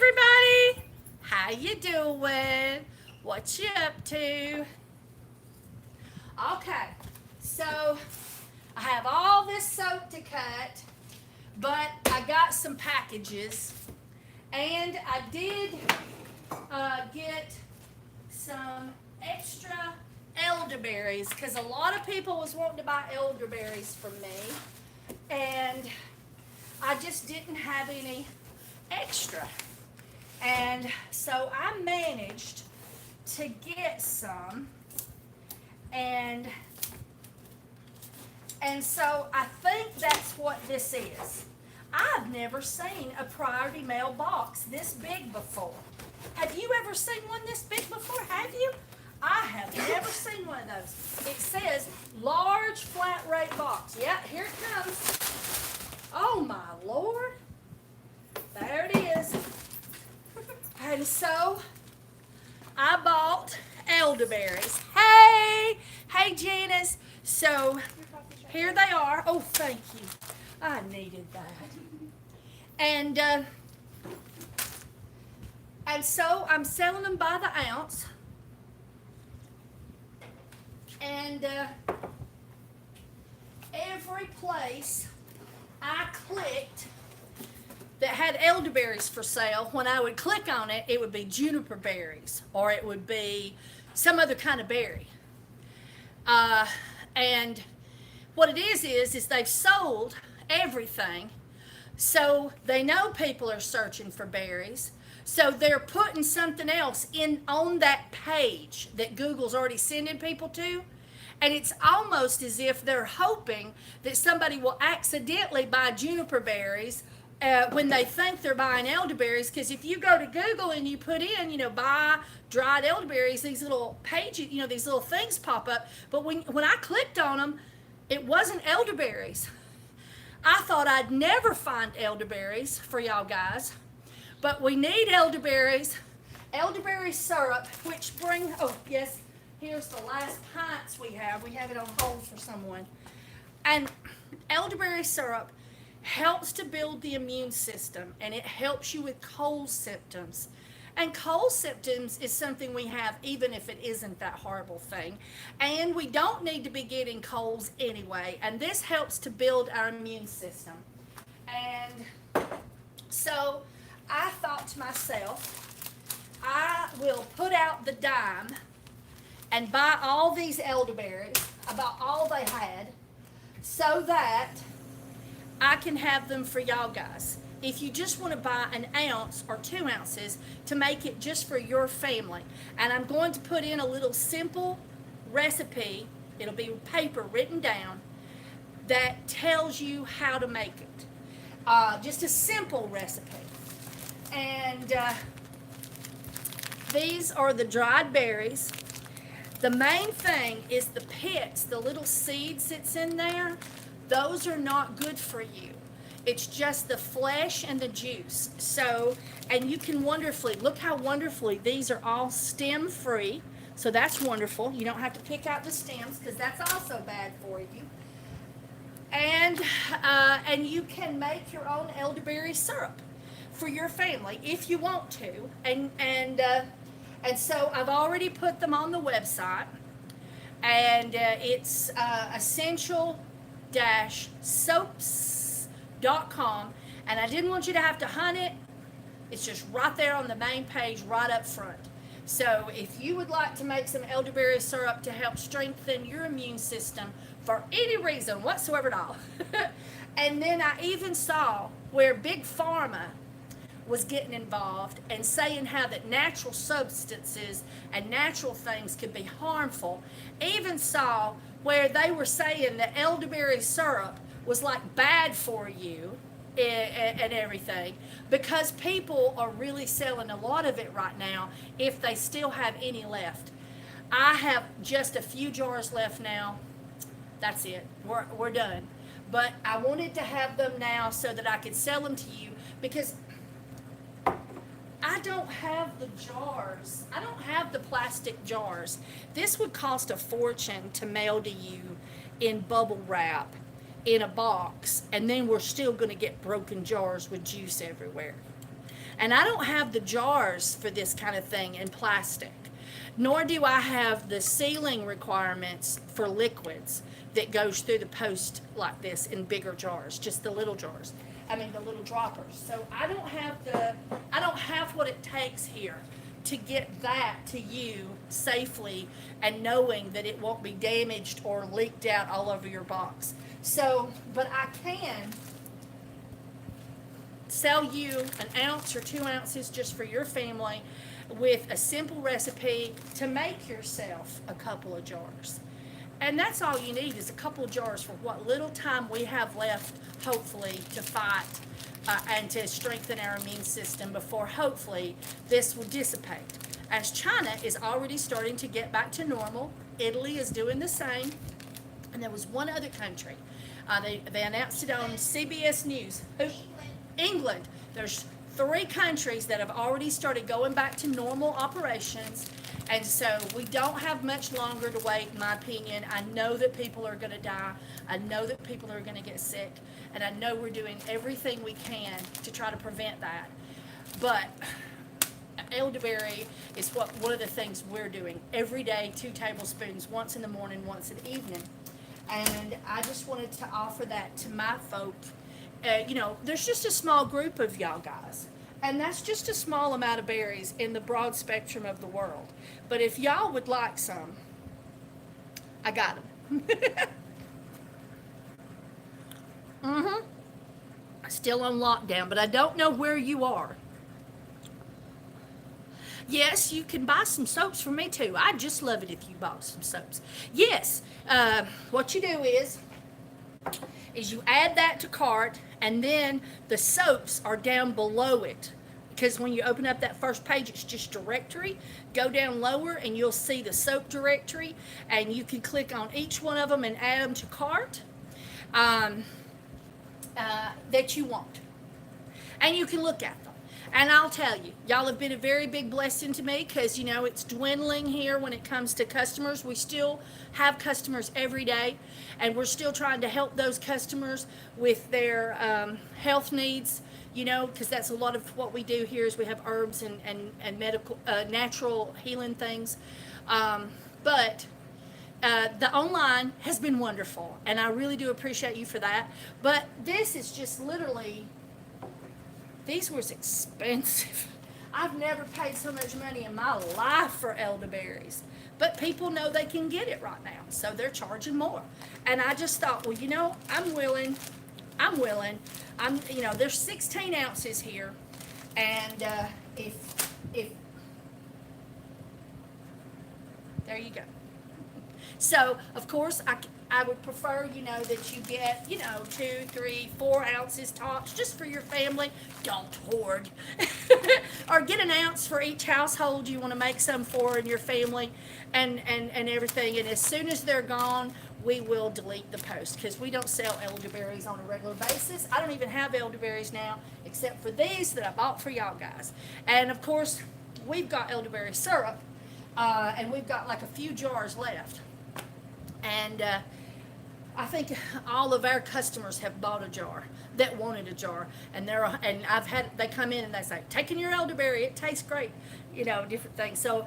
everybody. How you doing? What you up to? Okay, so I have all this soap to cut, but I got some packages, and I did get some extra elderberries because a lot of people was wanting to buy elderberries from me, and I just didn't have any extra. And so I managed to get some, and so I think that's what this is. I've never seen a priority mail box this big before. Have you ever seen one this big before? Have you? I have never seen one of those. It says large flat rate box. Yeah, here it comes. Oh my Lord. There it is. And so I bought elderberries. Hey Janice. So here they are. Oh, thank you. I needed that. And so I'm selling them by the ounce. And every place I clicked that had elderberries for sale, when I would click on it, it would be juniper berries or it would be some other kind of berry. And what it is they've sold everything, so they know people are searching for berries. So they're putting something else in on that page that Google's already sending people to. And it's almost as if they're hoping that somebody will accidentally buy juniper berries when they think they're buying elderberries. Because if you go to Google and you put in, buy dried elderberries, these little pages, these little things pop up. But when I clicked on them, it wasn't elderberries. I thought I'd never find elderberries for y'all guys. But we need elderberries, elderberry syrup, which yes, here's the last pints we have. We have it on hold for someone. And elderberry syrup helps to build the immune system, and it helps you with cold symptoms. And cold symptoms is something we have even if it isn't that horrible thing. And we don't need to be getting colds anyway, and this helps to build our immune system. And so I thought to myself, I will put out the dime and buy all these elderberries, about all they had, so that I can have them for y'all guys. If you just want to buy an ounce or 2 ounces to make it just for your family. And I'm going to put in a little simple recipe, it'll be paper written down, that tells you how to make it. Just a simple recipe. And these are the dried berries. The main thing is the pits, the little seeds that's in there. Those are not good for you. It's just the flesh and the juice. So, and you can look how wonderfully these are all stem free. So that's wonderful. You don't have to pick out the stems because that's also bad for you. And you can make your own elderberry syrup for your family if you want to. And so I've already put them on the website, and it's essential-soaps.com, and I didn't want you to have to hunt it. It's just right there on the main page, right up front. So if you would like to make some elderberry syrup to help strengthen your immune system for any reason whatsoever at all. And then I even saw where Big Pharma was getting involved and saying how that natural substances and natural things could be harmful. Even saw where they were saying that elderberry syrup was like bad for you and everything, because people are really selling a lot of it right now if they still have any left. I have just a few jars left now. That's it. We're done. But I wanted to have them now so that I could sell them to you, because I don't have the jars. I don't have the plastic jars. This would cost a fortune to mail to you in bubble wrap in a box, and then we're still going to get broken jars with juice everywhere. And I don't have the jars for this kind of thing in plastic, nor do I have the sealing requirements for liquids that goes through the post like this in bigger jars, just the little jars. I mean the little droppers. So I don't have what it takes here to get that to you safely and knowing that it won't be damaged or leaked out all over your box. So, but I can sell you an ounce or 2 ounces just for your family with a simple recipe to make yourself a couple of jars. And that's all you need is a couple of jars for what little time we have left, hopefully, to fight and to strengthen our immune system before, hopefully, this will dissipate. As China is already starting to get back to normal, Italy is doing the same, and there was one other country. They announced it on CBS News. England. There's 3 countries that have already started going back to normal operations. And so we don't have much longer to wait, in my opinion. I know that people are going to die. I know that people are going to get sick. And I know we're doing everything we can to try to prevent that. But elderberry is one of the things we're doing every day, 2 tablespoons, once in the morning, once in the evening. And I just wanted to offer that to my folk. There's just a small group of y'all guys. And that's just a small amount of berries in the broad spectrum of the world. But if y'all would like some, I got them. Still on lockdown, but I don't know where you are. Yes, you can buy some soaps from me too. I'd just love it if you bought some soaps. Yes, what you do is you add that to cart, and then the soaps are down below it. Because when you open up that first page, it's just directory. Go down lower, and you'll see the soap directory, and you can click on each one of them and add them to cart that you want. And you can look at them. And I'll tell you, y'all have been a very big blessing to me because, it's dwindling here when it comes to customers. We still have customers every day, and we're still trying to help those customers with their health needs, because that's a lot of what we do here is we have herbs and medical, natural healing things. But the online has been wonderful, and I really do appreciate you for that. But this is just literally... These was expensive. I've never paid so much money in my life for elderberries. But people know they can get it right now, so they're charging more. And I just thought, well, I'm willing. There's 16 ounces here. And if there you go. So, of course, I would prefer, that you get, 2, 3, 4 ounces tops just for your family. Don't hoard. Or get an ounce for each household you want to make some for in your family and everything. And as soon as they're gone, we will delete the post because we don't sell elderberries on a regular basis. I don't even have elderberries now except for these that I bought for y'all guys. And, of course, we've got elderberry syrup, and we've got like a few jars left. And I think all of our customers have bought a jar that wanted a jar, and they come in and they say, "Taking your elderberry, it tastes great," different things. So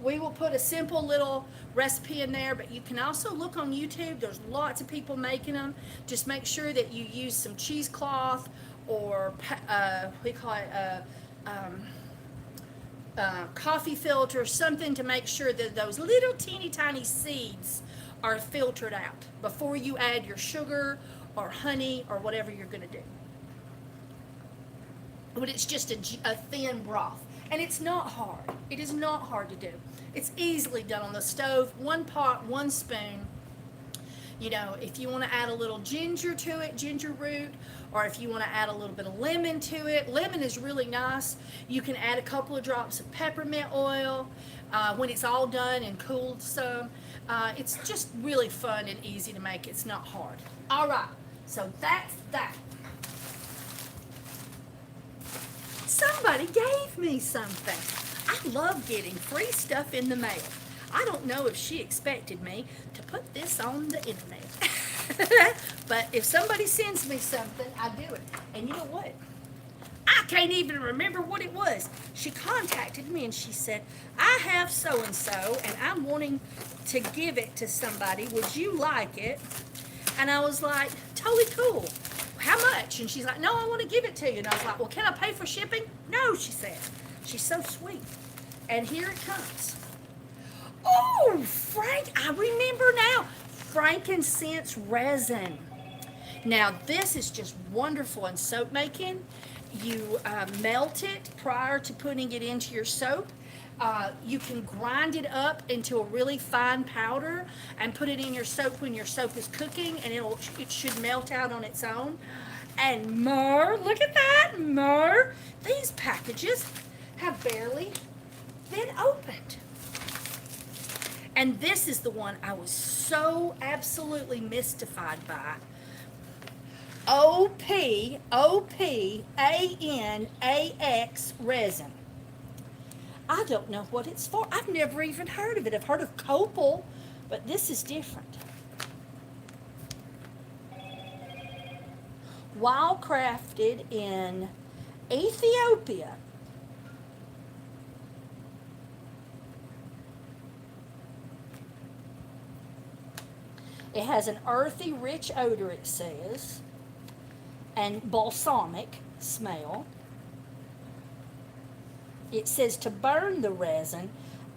we will put a simple little recipe in there, but you can also look on YouTube. There's lots of people making them. Just make sure that you use some cheesecloth or we call it coffee filter, something to make sure that those little teeny tiny seeds are filtered out before you add your sugar or honey or whatever you're going to do. But it's just a thin broth. And it's not hard. It is not hard to do. It's easily done on the stove. 1 pot, 1 spoon. If you want to add a little ginger to it, ginger root, or if you want to add a little bit of lemon to it, lemon is really nice. You can add a couple of drops of peppermint oil when it's all done and cooled some. It's just really fun and easy to make. It's not hard. All right, so that's that. Somebody gave me something. I love getting free stuff in the mail. I don't know if she expected me to put this on the internet. But if somebody sends me something, I do it. And you know what? I can't even remember what it was. She contacted me and she said, I have so and so, and I'm wanting to give it to somebody. Would you like it? And I was like, totally cool. How much? And she's like, no, I want to give it to you. And I was like, well, can I pay for shipping? No, she said. She's so sweet. And here it comes. Oh, Frank, I remember now. Frankincense resin. Now, this is just wonderful in soap making. You melt it prior to putting it into your soap. You can grind it up into a really fine powder and put it in your soap when your soap is cooking, and it should melt out on its own. And more, look at that, more. These packages have barely been opened. And this is the one I was so absolutely mystified by. OPANAX resin. I don't know what it's for. I've never even heard of it. I've heard of copal, but this is different. Wildcrafted in Ethiopia. It has an earthy, rich odor, it says, and balsamic smell. It says to burn the resin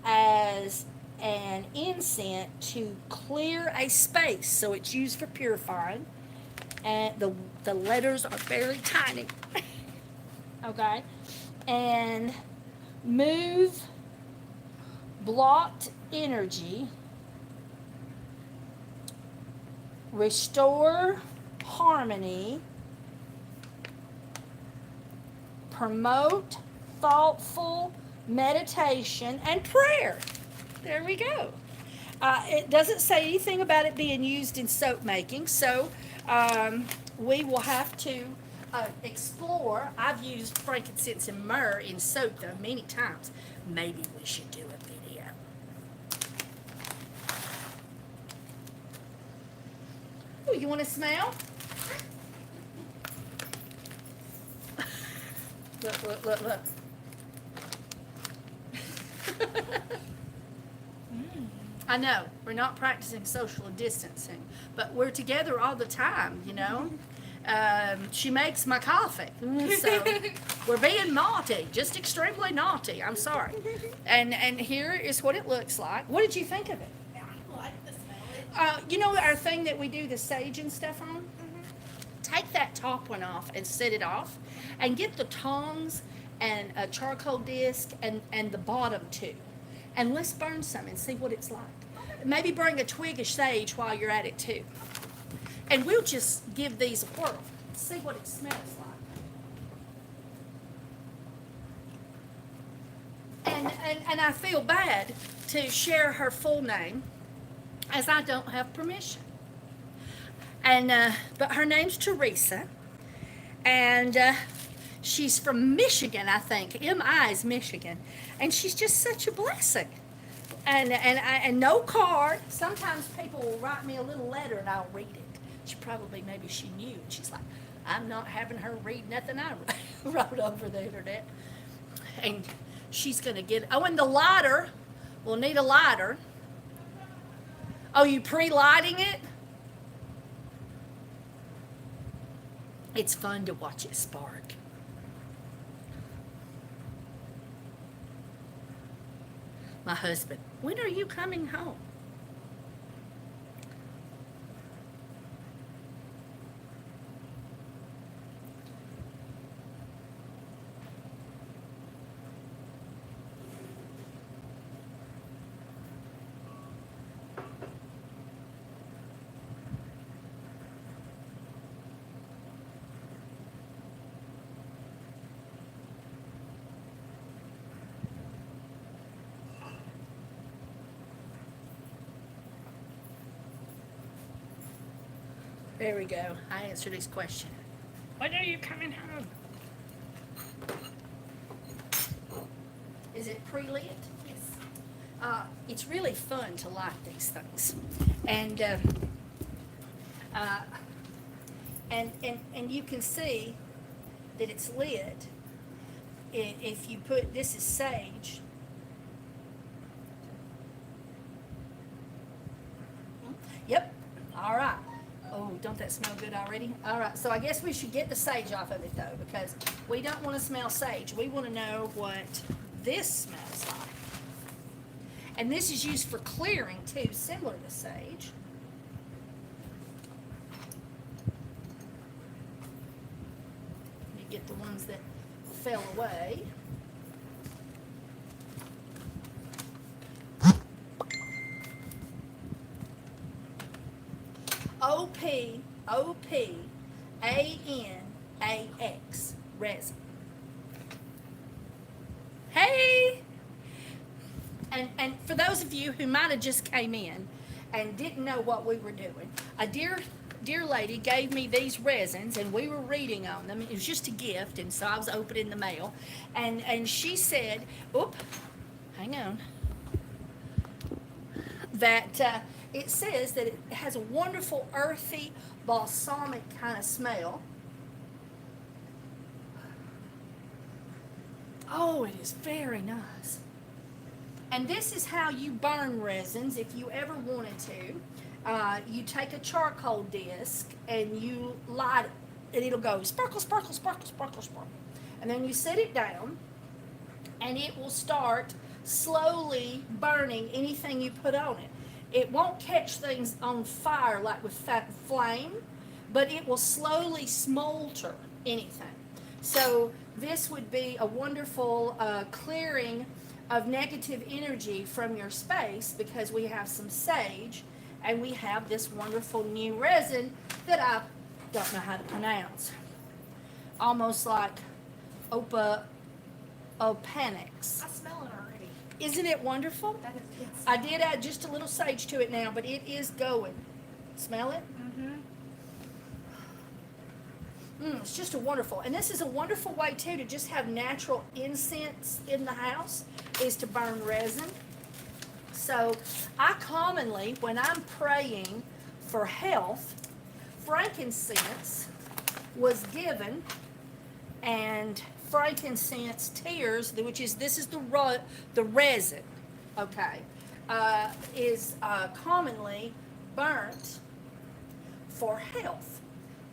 as an incense to clear a space. So it's used for purifying. And the letters are very tiny. Okay? And move blocked energy. Restore harmony. Promote thoughtful meditation and prayer. There we go. It doesn't say anything about it being used in soap making, so we will have to explore. I've used frankincense and myrrh in soap though many times. Maybe we should do a video. Oh, you want to smell? Look, look, look, look. I know, we're not practicing social distancing, but we're together all the time, you know. She makes my coffee, so we're being naughty, just extremely naughty. I'm sorry. And here is what it looks like. What did you think of it? I like the smell. You know our thing that we do the sage and stuff on? Mm-hmm. Take that top one off and set it off, and get the tongs and a charcoal disc and the bottom too. And let's burn some and see what it's like. Maybe bring a twig of sage while you're at it too. And we'll just give these a whirl. See what it smells like. And I feel bad to share her full name, as I don't have permission. And but her name's Teresa, and she's from Michigan, I think. MI is Michigan, and she's just such a blessing. And no card. Sometimes people will write me a little letter and I'll read it. Maybe she knew. And she's like, I'm not having her read nothing I wrote over the internet. And she's going to get, oh, and the lighter, we'll need a lighter. Oh, you pre-lighting it? It's fun to watch it spark. My husband, when are you coming home? There we go. I answered his question. When are you coming home? Is it pre-lit? Yes. It's really fun to light these things. And and you can see that it's lit if you put, this is sage. Yep. All right. Oh, don't that smell good already? All right. So I guess we should get the sage off of it though, because we don't want to smell sage. We want to know what this smells like. And this is used for clearing too, similar to sage. You get the ones that fell away. OPANAX, resin. Hey! And for those of you who might have just came in and didn't know what we were doing, a dear lady gave me these resins, and we were reading on them. It was just a gift, and so I was opening the mail, and she said, "Oop, hang on." That it says that it has a wonderful earthy, balsamic kind of smell. Oh, it is very nice. And this is how you burn resins if you ever wanted to. You take a charcoal disc and you light it, and it'll go sparkle, sparkle, sparkle, sparkle, sparkle. And then you set it down, and it will start slowly burning anything you put on it. It won't catch things on fire like with flame, but it will slowly smolder anything. So this would be a wonderful clearing of negative energy from your space, because we have some sage and we have this wonderful new resin that I don't know how to pronounce. Almost like opanix. I smell it already. Isn't it wonderful? That is, it's, I did add just a little sage to it now, but it is going. Smell it? It's just a wonderful, and this is a wonderful way too to just have natural incense in the house, is to burn resin. So I commonly, when I'm praying for health, frankincense was given, and frankincense tears, which is, this is the resin, okay, is commonly burnt for health.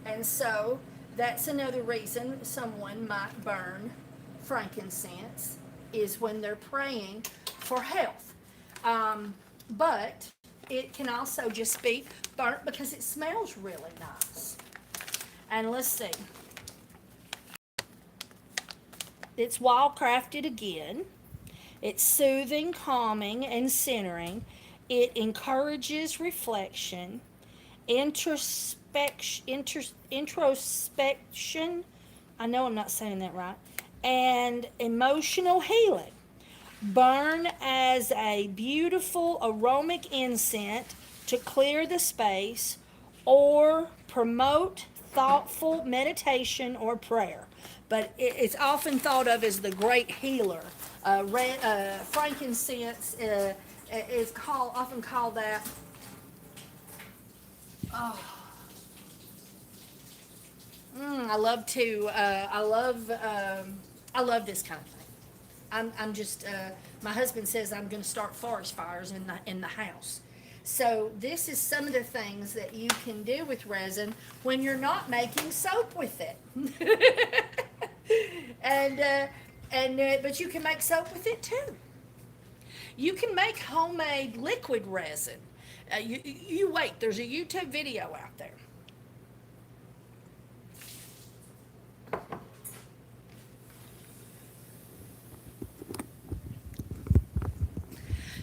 And so that's another reason someone might burn frankincense, is when they're praying for health. But it can also just be burnt because it smells really nice. And let's see. It's wildcrafted again. It's soothing, calming, and centering. It encourages reflection, introspection. I know I'm not saying that right. And emotional healing. Burn as a beautiful aromatic incense to clear the space, or promote thoughtful meditation or prayer. But it's often thought of as the great healer. Frankincense is often called that. Oh. I love this kind of thing. I'm just, my husband says I'm going to start forest fires in the house. So this is some of the things that you can do with resin when you're not making soap with it. But you can make soap with it too. You can make homemade liquid resin. You wait, there's a YouTube video out there.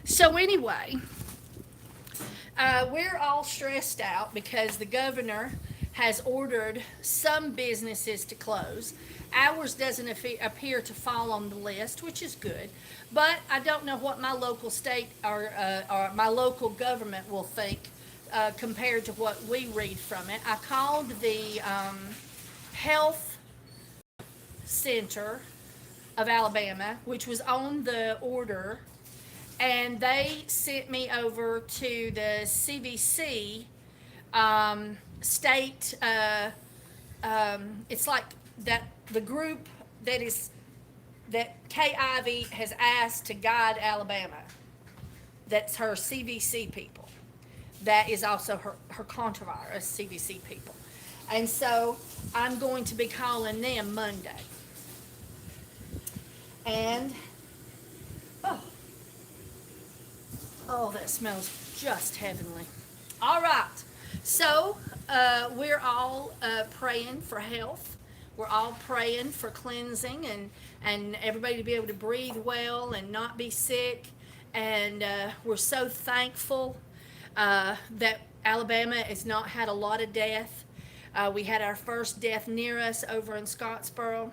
So anyway, we're all stressed out because the governor has ordered some businesses to close. Ours doesn't appear to fall on the list, which is good. But I don't know what my local state or my local government will think compared to what we read from it. I called the health center of Alabama, which was on the order, and they sent me over to the CVC state. It's like that the group that is that Kay Ivey has asked to guide Alabama. That's her CVC people. That is also her controvirus CVC people. And so I'm going to be calling them Monday. And, oh, that smells just heavenly. All right. So we're all praying for health. We're all praying for cleansing and everybody to be able to breathe well and not be sick. And we're so thankful that Alabama has not had a lot of death. We had our first death near us over in Scottsboro.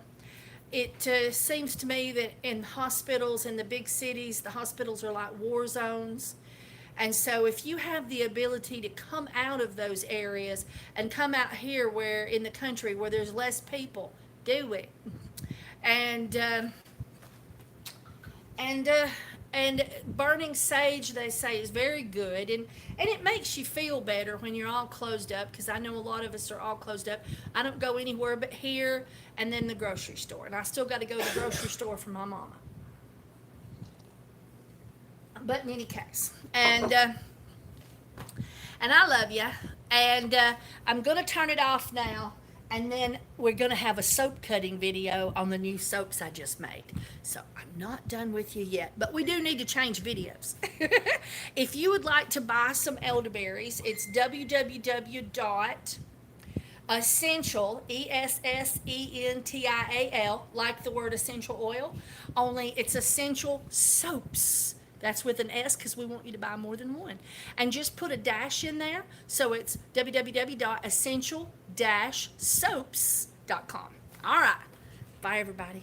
It seems to me that in hospitals in the big cities, the hospitals are like war zones. And so if you have the ability to come out of those areas and come out here where in the country where there's less people, do it. And burning sage, they say, is very good, and it makes you feel better when you're all closed up, because I know a lot of us are all closed up. I don't go anywhere but here and then the grocery store, and I still got to go to the grocery store for my mama. But in any case, and I love you, and I'm going to turn it off now. And then we're going to have a soap cutting video on the new soaps I just made. So I'm not done with you yet, but we do need to change videos. If you would like to buy some elderberries, it's www.essential, ESSENTIAL, like the word essential oil, only it's essential soaps. That's with an S because we want you to buy more than one. And just put a dash in there. So it's www.essential-soaps.com. All right. Bye, everybody.